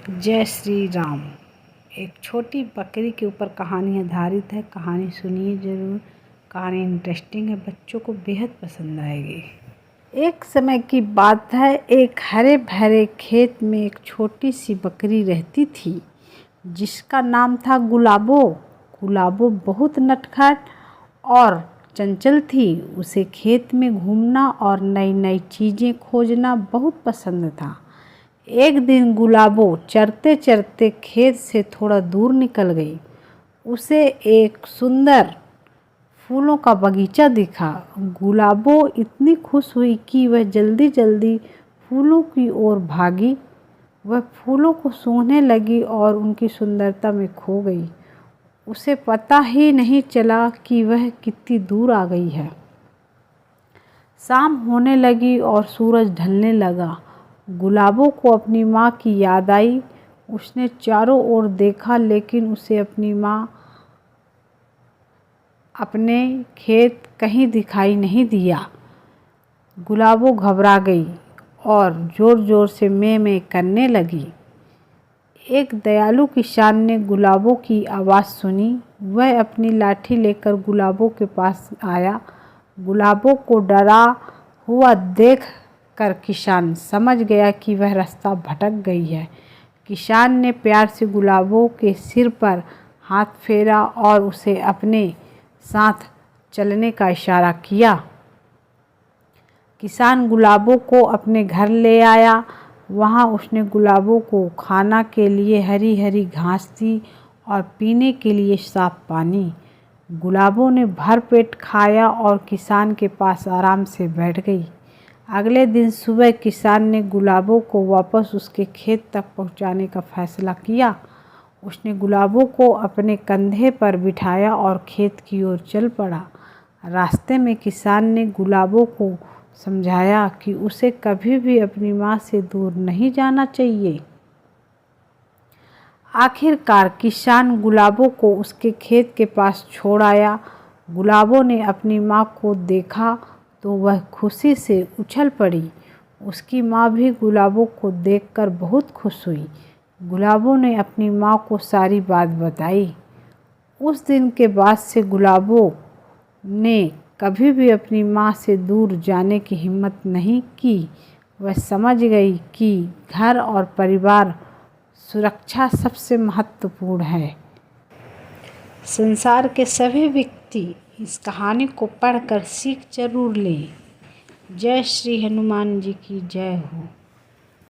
जय श्री राम। एक छोटी बकरी के ऊपर कहानी आधारित है। कहानी सुनिए ज़रूर। कहानी इंटरेस्टिंग है, बच्चों को बेहद पसंद आएगी। एक समय की बात है, एक हरे भरे खेत में एक छोटी सी बकरी रहती थी जिसका नाम था गुलाबो। गुलाबो बहुत नटखट और चंचल थी। उसे खेत में घूमना और नई नई चीज़ें खोजना बहुत पसंद था। एक दिन गुलाबो चरते चरते खेत से थोड़ा दूर निकल गई। उसे एक सुंदर फूलों का बगीचा दिखा। गुलाबो इतनी खुश हुई कि वह जल्दी जल्दी फूलों की ओर भागी। वह फूलों को सूंघने लगी और उनकी सुंदरता में खो गई। उसे पता ही नहीं चला कि वह कितनी दूर आ गई है। शाम होने लगी और सूरज ढलने लगा। गुलाबो को अपनी माँ की याद आई। उसने चारों ओर देखा लेकिन उसे अपनी माँ, अपने खेत कहीं दिखाई नहीं दिया। गुलाबो घबरा गई और ज़ोर ज़ोर से में करने लगी। एक दयालु किसान ने गुलाबो की आवाज़ सुनी। वह अपनी लाठी लेकर गुलाबो के पास आया। गुलाबो को डरा हुआ देख कर किसान समझ गया कि वह रास्ता भटक गई है। किसान ने प्यार से गुलाबो के सिर पर हाथ फेरा और उसे अपने साथ चलने का इशारा किया। किसान गुलाबो को अपने घर ले आया। वहाँ उसने गुलाबो को खाना के लिए हरी हरी घास दी और पीने के लिए साफ पानी। गुलाबो ने भर पेट खाया और किसान के पास आराम से बैठ गई। अगले दिन सुबह किसान ने गुलाबो को वापस उसके खेत तक पहुंचाने का फैसला किया। उसने गुलाबो को अपने कंधे पर बिठाया और खेत की ओर चल पड़ा। रास्ते में किसान ने गुलाबो को समझाया कि उसे कभी भी अपनी माँ से दूर नहीं जाना चाहिए। आखिरकार किसान गुलाबो को उसके खेत के पास छोड़ आया। गुलाबो ने अपनी माँ को देखा तो वह खुशी से उछल पड़ी। उसकी माँ भी गुलाबो को देखकर बहुत खुश हुई। गुलाबो ने अपनी माँ को सारी बात बताई। उस दिन के बाद से गुलाबो ने कभी भी अपनी माँ से दूर जाने की हिम्मत नहीं की। वह समझ गई कि घर और परिवार सुरक्षा सबसे महत्वपूर्ण है। संसार के सभी व्यक्ति इस कहानी को पढ़कर सीख जरूर लें। जय श्री हनुमान जी की जय हो।